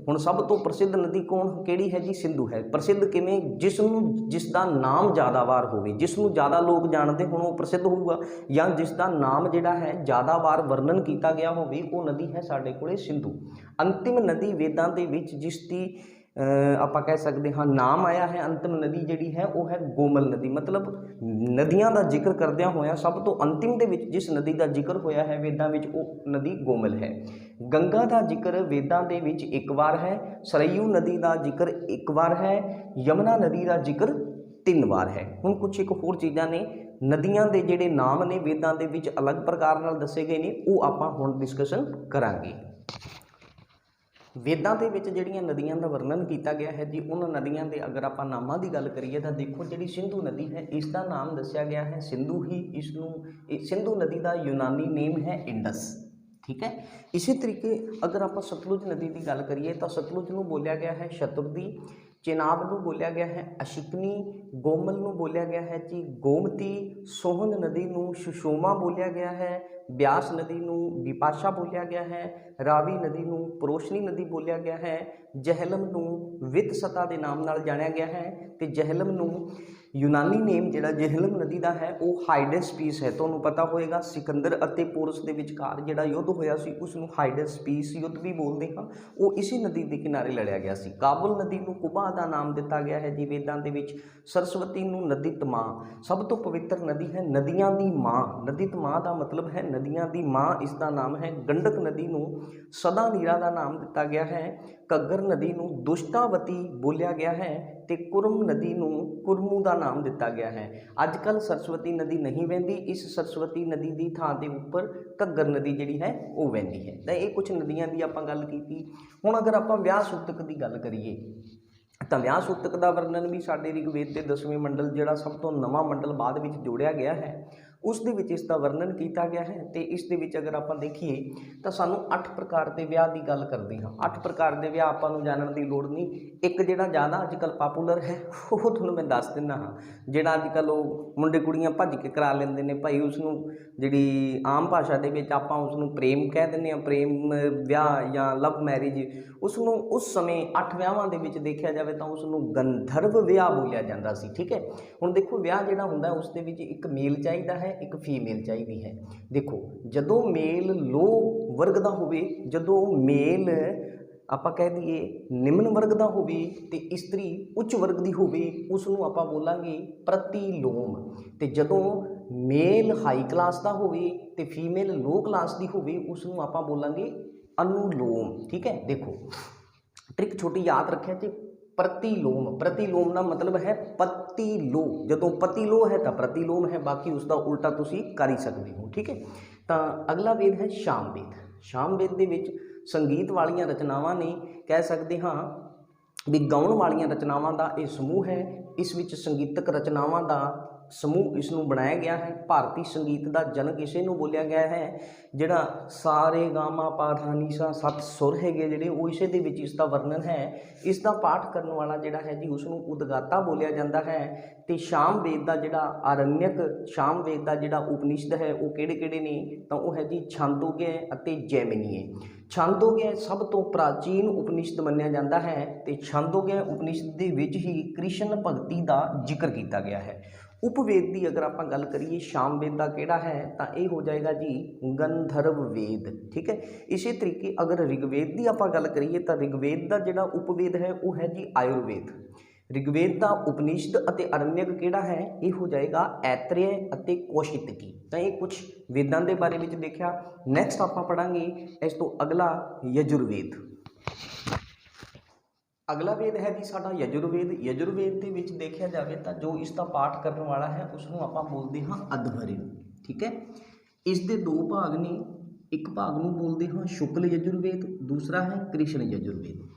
ਪ੍ਰਸਿੱਧ ਨਦੀ ਕਿਹੜੀ ਹੈ ਜੀ? ਸਿੰਧੂ ਹੈ। ਪ੍ਰਸਿੱਧ ਕਿਵੇਂ? ਜਿਸ ਦਾ ਨਾਮ ਜ਼ਿਆਦਾ ਵਾਰ ਹੋਵੇ, ਜਿਸ ਨੂੰ ਜ਼ਿਆਦਾ ਲੋਕ ਜਾਣਦੇ ਹੋਣ ਉਹ ਪ੍ਰਸਿੱਧ ਹੋਊਗਾ, ਜਾਂ ਜਿਸ ਦਾ ਨਾਮ ਜਿਹੜਾ ਹੈ ਜ਼ਿਆਦਾ ਵਾਰ ਵਰਣਨ ਕੀਤਾ ਗਿਆ ਹੋਵੇ ਉਹ ਨਦੀ ਹੈ ਸਾਡੇ ਕੋਲੇ ਸਿੰਧੂ। ਅੰਤਿਮ ਨਦੀ ਵੇਦਾਂ ਦੇ ਵਿੱਚ ਜਿਸ ਦੀ ਆਪਾਂ ਕਹਿ ਸਕਦੇ ਹਾਂ ਨਾਮ ਆਇਆ ਹੈ, ਅੰਤਿਮ ਨਦੀ ਜਿਹੜੀ ਹੈ ਉਹ ਹੈ ਗੋਮਲ ਨਦੀ। ਮਤਲਬ ਨਦੀਆਂ ਦਾ ਜ਼ਿਕਰ ਕਰਦਿਆਂ ਹੋਇਆਂ ਸਭ ਤੋਂ ਅੰਤਿਮ ਦੇ ਵਿੱਚ ਜਿਸ ਨਦੀ ਦਾ ਜ਼ਿਕਰ ਹੋਇਆ ਹੈ ਵੇਦਾਂ ਵਿੱਚ ਉਹ ਨਦੀ ਗੋਮਲ ਹੈ। ਗੰਗਾ ਦਾ ਜ਼ਿਕਰ ਵੇਦਾਂ ਦੇ ਵਿੱਚ ਇੱਕ ਵਾਰ ਹੈ। ਸਰਯੂ ਨਦੀ ਦਾ ਜ਼ਿਕਰ ਇੱਕ ਵਾਰ ਹੈ। ਯਮੁਨਾ ਨਦੀ ਦਾ ਜ਼ਿਕਰ 3 ਵਾਰ ਹੈ। ਹੁਣ ਕੁਛ ਇੱਕ ਹੋਰ ਚੀਜ਼ਾਂ ਨੇ, ਨਦੀਆਂ ਦੇ ਜਿਹੜੇ ਨਾਮ ਨੇ ਵੇਦਾਂ ਦੇ ਵਿੱਚ ਅਲੱਗ ਪ੍ਰਕਾਰ ਨਾਲ ਦੱਸੇ ਗਏ ਨੇ, ਉਹ ਆਪਾਂ ਹੁਣ ਡਿਸਕਸ਼ਨ ਕਰਾਂਗੇ। ਵੇਦਾਂ ਦੇ ਵਿੱਚ ਜਿਹੜੀਆਂ ਨਦੀਆਂ ਦਾ ਵਰਣਨ ਕੀਤਾ ਗਿਆ ਹੈ ਜੀ, ਉਹਨਾਂ ਨਦੀਆਂ ਦੇ ਅਗਰ ਆਪਾਂ ਨਾਮਾਂ ਦੀ ਗੱਲ ਕਰੀਏ ਤਾਂ ਦੇਖੋ ਜਿਹੜੀ ਸਿੰਧੂ ਨਦੀ ਹੈ ਇਸ ਦਾ ਨਾਮ ਦੱਸਿਆ ਗਿਆ ਹੈ ਸਿੰਧੂ ਹੀ। ਸਿੰਧੂ ਨਦੀ ਦਾ ਯੂਨਾਨੀ ਨੇਮ ਹੈ ਇੰਡਸ। ਠੀਕ ਹੈ। ਇਸੇ ਤਰੀਕੇ ਅਗਰ ਆਪਾਂ ਸਤਲੁਜ ਨਦੀ ਦੀ ਗੱਲ ਕਰੀਏ ਤਾਂ ਸਤਲੁਜ ਨੂੰ ਬੋਲਿਆ ਗਿਆ ਹੈ ਸ਼ਤਬਦੀ, ਚੇਨਾਬ ਨੂੰ ਬੋਲਿਆ ਗਿਆ ਹੈ ਅਸ਼ਿਕਨੀ, ਗੋਮਲ ਨੂੰ ਬੋਲਿਆ ਗਿਆ ਹੈ ਜੀ ਗੋਮਤੀ, ਸੋਹਨ ਨਦੀ ਨੂੰ ਸੁਸ਼ੋਮਾ ਬੋਲਿਆ ਗਿਆ ਹੈ, ਬਿਆਸ ਨਦੀ ਨੂੰ ਵਿਪਾਸ਼ਾ ਬੋਲਿਆ ਗਿਆ ਹੈ, ਰਾਵੀ ਨਦੀ ਨੂੰ ਪਰੋਸ਼ਨੀ ਨਦੀ ਬੋਲਿਆ ਗਿਆ ਹੈ, ਜਹਿਲਮ ਨੂੰ ਵਿਤਸਤਾ ਦੇ ਨਾਮ ਨਾਲ ਜਾਣਿਆ ਗਿਆ ਹੈ, ਤੇ ਜਹਿਲਮ ਨੂੰ ਯੂਨਾਨੀ ਨੇਮ ਜਿਹੜਾ ਜਹਿਲਮ ਨਦੀ ਦਾ ਹੈ ਉਹ ਹਾਈਡਸ ਪੀਸ ਹੈ। ਤੁਹਾਨੂੰ ਪਤਾ ਹੋਏਗਾ ਸਿਕੰਦਰ ਅਤੇ ਪੋਰਸ ਦੇ ਵਿਚਕਾਰ ਜਿਹੜਾ ਯੁੱਧ ਹੋਇਆ ਸੀ ਉਸ ਨੂੰ ਹਾਈਡਸ ਪੀਸ ਯੁੱਧ ਵੀ ਬੋਲਦੇ ਹਾਂ, ਉਹ ਇਸੇ ਨਦੀ ਦੇ ਕਿਨਾਰੇ ਲੜਿਆ ਗਿਆ ਸੀ। ਕਾਬੁਲ ਨਦੀ ਨੂੰ ਕੁਬਾ ਦਾ ਨਾਮ ਦਿੱਤਾ ਗਿਆ ਹੈ ਜੀ ਵੇਦਾਂ ਦੇ ਵਿੱਚ। ਸਰਸਵਤੀ ਨੂੰ ਨਦੀਤ ਮਾਂ, ਸਭ ਤੋਂ ਪਵਿੱਤਰ ਨਦੀ ਹੈ, ਨਦੀਆਂ ਦੀ ਮਾਂ। ਨਦੀਤ ਮਾਂ ਦਾ ਮਤਲਬ ਹੈ ਨਦੀਆਂ ਦੀ ਮਾਂ, ਇਸ ਦਾ ਨਾਮ ਹੈ। ਗੰਡਕ ਨਦੀ ਨੂੰ ਸਦਾ ਨੀਰਾ ਦਾ ਨਾਮ ਦਿੱਤਾ ਗਿਆ ਹੈ। ਘੱਗਰ ਨਦੀ ਨੂੰ ਦੁਸ਼ਟਾਵਤੀ ਬੋਲਿਆ ਗਿਆ ਹੈ ਤੇ ਕੁਰਮ ਨਦੀ ਨੂੰ ਕੁਰਮੂ ਦਾ ਨਾਮ ਦਿੱਤਾ ਗਿਆ ਹੈ। ਅੱਜ ਕੱਲ੍ਹ ਸਰਸਵਤੀ ਨਦੀ ਨਹੀਂ ਵਹਿੰਦੀ, ਇਸ ਸਰਸਵਤੀ ਨਦੀ ਦੀ ਥਾਂ ਦੇ ਉੱਪਰ ਘੱਗਰ ਨਦੀ ਜਿਹੜੀ ਹੈ ਉਹ ਵਹਿੰਦੀ ਹੈ। ਤਾਂ ਇਹ ਕੁਝ ਨਦੀਆਂ ਦੀ ਆਪਾਂ ਗੱਲ ਕੀਤੀ। ਹੁਣ ਅਗਰ ਆਪਾਂ ਵਿਆਹ ਸੂਤਕ ਦੀ ਗੱਲ ਕਰੀਏ ਤਾਂ ਵਿਆਹ ਸੂਤਕ ਦਾ ਵਰਣਨ ਵੀ ਸਾਡੇ ਰਿਗਵੇਦ ਦੇ 10ਵੇਂ ਮੰਡਲ ਜਿਹੜਾ ਸਭ ਤੋਂ ਨਵਾਂ ਮੰਡਲ ਬਾਅਦ ਵਿੱਚ ਜੋੜਿਆ ਗਿਆ ਹੈ ਉਸ ਦੇ ਵਿੱਚ ਇਸ ਦਾ ਵਰਣਨ ਕੀਤਾ ਗਿਆ ਹੈ। ਤੇ ਇਸ ਦੇ ਵਿੱਚ ਅਗਰ ਆਪਾਂ ਦੇਖੀਏ ਤਾਂ ਸਾਨੂੰ 8 ਪ੍ਰਕਾਰ ਦੇ ਵਿਆਹ ਦੀ ਗੱਲ ਕਰਦੇ ਹਾਂ। 8 ਪ੍ਰਕਾਰ ਦੇ ਵਿਆਹ ਆਪਾਂ ਨੂੰ ਜਾਣਨ ਦੀ ਲੋੜ ਨਹੀਂ। ਇੱਕ ਜਿਹੜਾ ਜ਼ਿਆਦਾ ਅੱਜ ਕੱਲ੍ਹ ਪਾਪੂਲਰ ਹੈ ਉਹ ਤੁਹਾਨੂੰ ਮੈਂ ਦੱਸ ਦਿੰਦਾ ਹਾਂ। ਜਿਹੜਾ ਅੱਜ ਕੱਲ੍ਹ ਉਹ ਮੁੰਡੇ ਕੁੜੀਆਂ ਭੱਜ ਕੇ ਕਰਾ ਲੈਂਦੇ ਨੇ ਭਾਈ, ਉਸ ਨੂੰ ਜਿਹੜੀ ਆਮ ਭਾਸ਼ਾ ਦੇ ਵਿੱਚ ਆਪਾਂ ਉਸ ਨੂੰ ਪ੍ਰੇਮ ਕਹਿ ਦਿੰਦੇ ਹਾਂ, ਪ੍ਰੇਮ ਵਿਆਹ ਜਾਂ ਲਵ ਮੈਰਿਜ। ਉਸ ਨੂੰ ਉਸ ਸਮੇਂ 8 ਵਿਆਹਾਂ ਦੇ ਵਿੱਚ ਦੇਖਿਆ ਜਾਵੇ ਤਾਂ ਉਸ ਨੂੰ ਗੰਧਰਵ ਵਿਆਹ ਬੋਲਿਆ ਜਾਂਦਾ ਸੀ। ਠੀਕ ਹੈ। ਹੁਣ ਦੇਖੋ ਵਿਆਹ ਜਿਹੜਾ ਹੁੰਦਾ ਉਸ ਦੇ ਵਿੱਚ ਇੱਕ ਮੇਲ ਚਾਹੀਦਾ ਹੈ, ਇੱਕ ਫੀਮੇਲ ਚਾਹੀਦੀ ਹੈ। ਦੇਖੋ ਜਦੋਂ ਮੇਲ ਲੋ ਵਰਗ ਦਾ ਹੋਵੇ, ਜਦੋਂ ਮੇਲ ਆਪਾਂ ਕਹਿ ਦਈਏ ਨਿਮਨ ਵਰਗ ਦਾ ਹੋਵੇ ਤੇ ਇਸਤਰੀ ਉੱਚ ਵਰਗ ਦੀ ਹੋਵੇ ਉਸ ਨੂੰ ਆਪਾਂ ਬੋਲਾਂਗੇ ਪ੍ਰਤੀਲੋਮ। ਤੇ ਜਦੋਂ ਮੇਲ ਹਾਈ ਕਲਾਸ ਦਾ ਹੋਵੇ ਤੇ ਫੀਮੇਲ ਲੋ ਕਲਾਸ ਦੀ ਹੋਵੇ ਉਸ ਨੂੰ ਆਪਾਂ ਬੋਲਾਂਗੇ अनुलोम। ठीक है, देखो ट्रिक छोटी याद रखें जी, प्रतिलोम, प्रतिलोम का मतलब है पतिलो, जो पतिलो है तो प्रतिलोम है, बाकी उसका उल्टा तुसी कर ही सकते हो। ठीक है, तो अगला वेद है शामवेद। शामवेद के विच संगीत वालियां रचनावां ने, कह सकते हाँ भी गाउण वालियां रचनावां का यह समूह है। इस विच संगीतक रचनावां का समूह इसनूं बनाया गया है। भारतीय संगीत का जनक इसे नूं बोलिया गया है। जिहड़ा सारे गामा पा धा नी सा 7 सुर हैगे जिहड़े वो इसे दे विच इसका वर्णन है। इसका पाठ करने वाला जिहड़ा है जी उसनूं उदगाता बोलिया जाता है। तो शामवेद का जिहड़ा आरण्यक, शामवेद का जिहड़ा उपनिषद है वो किहड़े-किहड़े ने, तो वो है जी छांदोग्य अते जैमिनीय। छांदोग्य सब तो प्राचीन उपनिषद मन्निया जाता है, तो छांदोग्य उपनिषद के विच ही कृष्ण भगती का जिक्र किया गया है। उपवेद की अगर आप गल करिए शामवेद का किहड़ा है, तो यह हो जाएगा जी गंधर्व वेद। ठीक है, इसी तरीके अगर ऋग्वेद की आप गल करिए तो ऋग्वेद का जिहड़ा उपवेद है वो है जी आयुर्वेद। ऋग्वेद का उपनिषद अते अरण्यक किहड़ा है, ये हो जाएगा ऐत्रेय अते कौशितकी। तो ये कुछ वेदां के बारे में देखा। नैक्सट आप पढ़ांगे इस तो अगला यजुर्वेद। अगला वेद है जी साडा यजुर्वेद। यजुर्वेद के विच देखा जाए तो जो इसका पाठ करने वाला है उसनूं आपां बोलते हाँ अध्वर्यु। ठीक है, इसके दो भाग ने, एक भाग नूं बोलते हाँ शुक्ल यजुर्वेद, दूसरा है कृष्ण यजुर्वेद।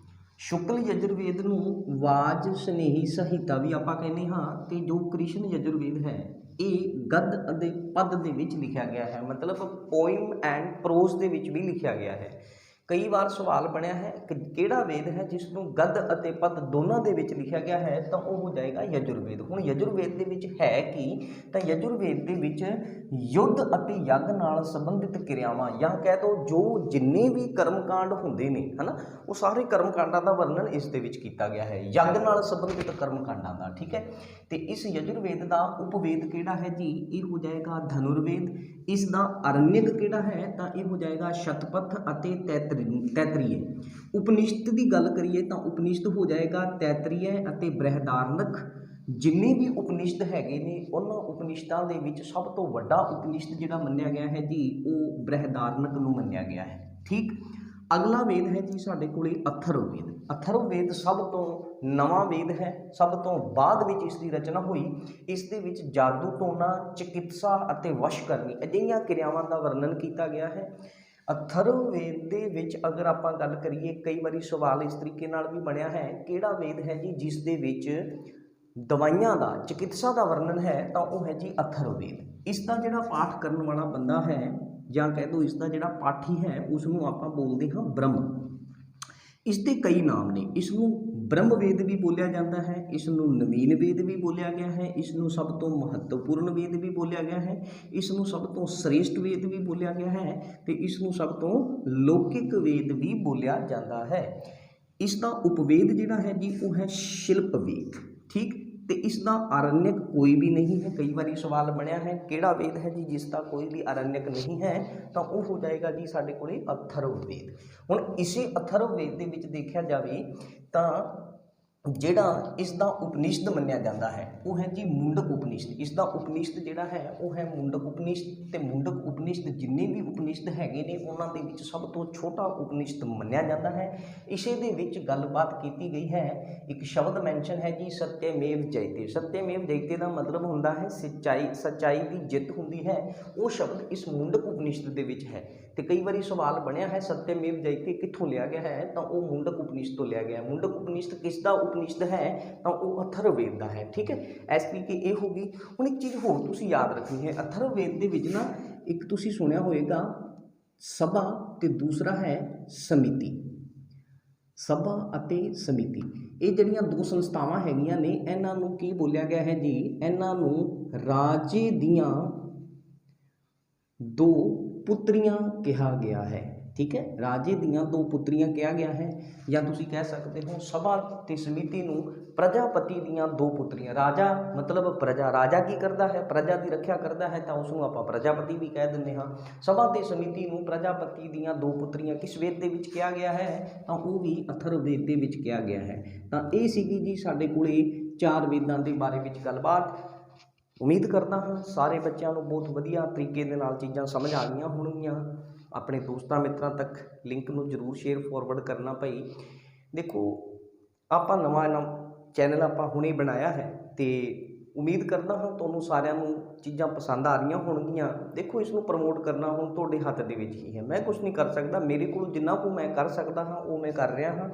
शुक्ल यजुर्वेद नूं वाज स्नेही संहिता भी आपां कहने हाँ, तो जो कृष्ण यजुर्वेद है ये गद अते पद दे विच लिखा गया है, मतलब पोइम एंड प्रोज दे विच भी लिखा गया है। कई बार सवाल बनया है कि किहड़ा वेद है जिसनूं गद अते पद दोनों दे विच लिखा गया है, तो वो हो जाएगा यजुर्वेद। हुण यजुर्वेद दे विच है कि, तो यजुर्वेद दे विच युद्ध अते यज्ञ नाल संबंधित क्रियावां या कह दो जो जिन्ने भी कर्मकांड हुंदे ने है ना, वो सारे कर्मकांडां दा वर्णन इस दे विच कीता गया है, यज्ञ नाल संबंधित कर्मकांडां दा। ठीक है, तो इस यजुर्वेद का उपवेद किहड़ा है जी, ये हो जाएगा धनुर्वेद। इसका अरण्यक किहड़ा है, तो ये हो जाएगा शतपथ अते तैतरीय। उपनिषद की गल करिए तो उपनिषद हो जाएगा तैतरीय अते बृहदारण्यक। जिन्ने भी उपनिषद हैगे ने उन्होंने उपनिषदां दे विच सब तो वड्डा उपनिषद जिहड़ा मन्निया गया है जी वो बृहदारण्यक नूं मन्निया गया है। ठीक, अगला वेद है जी साडे कोले अथर्ववेद। अथर्ववेद सब तो नवां वेद है, सब तो बाद विच इसकी रचना हुई। इस दे विच जादू टोना, चिकित्सा अते वश करनी अजिहियां क्रियावां का वर्णन किया गया है। अथर्ववेद दे विच अगर आप गल करिए, कई बारी सवाल इस तरीके नाल भी बनया है, किहड़ा वेद है जी जिस दे विच दवाइयां का, चिकित्सा का वर्णन है, तो वह है जी अथर्ववेद। इसका जिहड़ा पाठ करने वाला बंदा है या कह दो इसका जिहड़ा पाठी है उसनूं आपां बोलते हाँ ब्रह्म। इसके कई नाम ने, इसनूं ब्रह्म वेद भी बोलिया जाता है, इसनूं नवीन वेद भी बोलिया गया है, इसनूं सब तो महत्वपूर्ण वेद भी बोलिया गया है, इसनूं सब तो श्रेष्ठ वेद भी बोलिया गया है, तो इसनूं सब तो लौकिक वेद भी बोलिया जाता है। इसका उपवेद जिहड़ा है जी वो है शिल्प वेद। ठीक, तो इसका आरण्यक कोई भी नहीं है। कई बार सवाल बनया है किहड़ा वेद है जी जिसका कोई भी आरण्यक नहीं है, तो वह हो जाएगा जी साडे कोले अथर्ववेद। हुण इसे अथर्ववेद दे विच देखा जाए तो जिहड़ा इसका उपनिषद मन्निया जाता है वह है जी मुंडक उपनिषद। इसका उपनिषद जिहड़ा है वह है मुंडक उपनिषद। तो मुंडक उपनिषद जिन्ने भी उपनिषद हैगे ने उन्हां दे विच सब तो छोटा उपनिषद मन्निया जाता है। इसे दे विच गलबात की गई है, एक शब्द मैंशन है जी सत्यमेव जयते। सत्यमेव जयते का मतलब होंदा है सच्चाई की जित होंदी है, वो शब्द इस मुंडक उपनिषद दे विच है। तो कई बार सवाल बनया है सत्यमेव जयते कित्थों लिया गया है, तो वो मुंडक उपनिषद तो लिया गया है। मुंडक उपनिषद किसका उपनिषद है, तो वो अथर्ववेद का है। ठीक है, इस तरीके ये होगी। हुण एक चीज़ होर तुसीं याद रखनी है, अथर्ववेद दे विच ना एक तुसीं सुनिया होएगा सभा ते दूसरा है समिति। सभा अते समिति ये जिहड़ियां दो संस्थावां हैगियां ने, इन्हां नूं की बोलिया गया है जी, इन्हां नूं राजे दियां दो पुत्रियां कहा गया है। ठीक है, राजे दियां दो पुत्रियां कहा गया है, या तुसीं कह सकते हो सभा ते समिति नूं प्रजापति दियां दो पुत्रियां। राजा मतलब प्रजा, राजा की करता है, प्रजा की रक्षा करता है, तो उसनूं आपां प्रजापति भी कह दिंदे हां। सभा ते समिति नूं प्रजापति दियां दो पुत्रियां किस वेद दे विच कहा गया है, तो वो भी अथर्ववेद दे विच कहा गया है। तो ये सीगी जी साडे कोले 4 वेदां दे बारे विच गलबात। उम्मीद करता हाँ सारे बच्चों को बहुत वधिया तरीके दे नाल चीज़ां समझ आ गईयां होणगीआं। ਆਪਣੇ ਦੋਸਤਾਂ ਮਿੱਤਰਾਂ ਤੱਕ ਲਿੰਕ ਨੂੰ ਜ਼ਰੂਰ ਸ਼ੇਅਰ ਫੋਰਵਰਡ ਕਰਨਾ ਭਾਈ। ਦੇਖੋ ਆਪਾਂ ਨਵਾਂ ਚੈਨਲ ਆਪਾਂ ਹੁਣੇ ਬਣਾਇਆ ਹੈ ਤੇ ਉਮੀਦ ਕਰਦਾ ਹਾਂ ਤੁਹਾਨੂੰ ਸਾਰਿਆਂ ਨੂੰ ਚੀਜ਼ਾਂ ਪਸੰਦ ਆ ਰਹੀਆਂ ਹੋਣਗੀਆਂ। ਦੇਖੋ ਇਸ ਨੂੰ ਪ੍ਰਮੋਟ ਕਰਨਾ ਹੁਣ ਤੁਹਾਡੇ ਹੱਥ ਦੇ ਵਿੱਚ ਹੀ ਹੈ, ਮੈਂ ਕੁਝ ਨਹੀਂ ਕਰ ਸਕਦਾ, ਮੇਰੇ ਕੋਲ ਜਿੰਨਾ ਕੁ ਮੈਂ ਕਰ ਸਕਦਾ ਹਾਂ ਉਹ ਮੈਂ ਕਰ ਰਿਹਾ ਹਾਂ।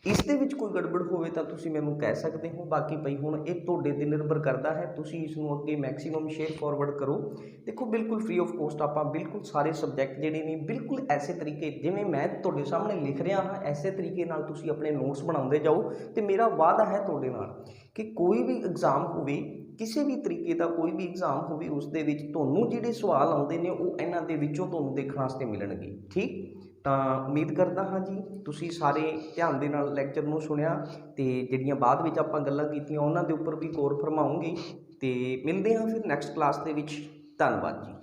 ਇਸ ਦੇ ਵਿੱਚ ਕੋਈ ਗੜਬੜ ਹੋਵੇ ਤਾਂ ਤੁਸੀਂ ਮੈਨੂੰ ਕਹਿ ਸਕਦੇ ਹੋ। ਬਾਕੀ ਭਾਈ ਹੁਣ ਇਹ ਤੁਹਾਡੇ 'ਤੇ ਨਿਰਭਰ ਕਰਦਾ ਹੈ, ਤੁਸੀਂ ਇਸ ਨੂੰ ਅੱਗੇ ਮੈਕਸੀਮਮ ਸ਼ੇਅਰ ਫੋਰਵਰਡ ਕਰੋ। ਦੇਖੋ ਬਿਲਕੁਲ ਫ੍ਰੀ ਆਫ ਕੋਸਟ ਆਪਾਂ ਬਿਲਕੁਲ ਸਾਰੇ ਸਬਜੈਕਟ ਜਿਹੜੇ ਨੇ ਬਿਲਕੁਲ ਐਸੇ ਤਰੀਕੇ ਜਿਵੇਂ ਮੈਂ ਤੁਹਾਡੇ ਸਾਹਮਣੇ ਲਿਖ ਰਿਹਾ ਹਾਂ ਐਸੇ ਤਰੀਕੇ ਨਾਲ ਤੁਸੀਂ ਆਪਣੇ ਨੋਟਸ ਬਣਾਉਂਦੇ ਜਾਓ। ਅਤੇ ਮੇਰਾ ਵਾਅਦਾ ਹੈ ਤੁਹਾਡੇ ਨਾਲ ਕਿ ਕੋਈ ਵੀ ਐਗਜ਼ਾਮ ਹੋਵੇ, ਕਿਸੇ ਵੀ ਤਰੀਕੇ ਦਾ ਕੋਈ ਵੀ ਐਗਜ਼ਾਮ ਹੋਵੇ, ਉਸ ਦੇ ਵਿੱਚ ਤੁਹਾਨੂੰ ਜਿਹੜੇ ਸਵਾਲ ਆਉਂਦੇ ਨੇ ਉਹ ਇਹਨਾਂ ਦੇ ਵਿੱਚੋਂ ਤੁਹਾਨੂੰ ਦੇਖਣ ਵਾਸਤੇ ਮਿਲਣਗੇ। ਠੀਕ, ਤਾਂ ਉਮੀਦ ਕਰਦਾ ਹਾਂ ਜੀ ਤੁਸੀਂ ਸਾਰੇ ਧਿਆਨ ਦੇ ਨਾਲ ਲੈਕਚਰ ਨੂੰ ਸੁਣਿਆ ਅਤੇ ਜਿਹੜੀਆਂ ਬਾਅਦ ਵਿੱਚ ਆਪਾਂ ਗੱਲਾਂ ਕੀਤੀਆਂ ਉਹਨਾਂ ਦੇ ਉੱਪਰ ਵੀ ਗੌਰ ਫਰਮਾਉਂਗੇ। ਅਤੇ ਮਿਲਦੇ ਹਾਂ ਫਿਰ ਨੈਕਸਟ ਕਲਾਸ ਦੇ ਵਿੱਚ। ਧੰਨਵਾਦ ਜੀ।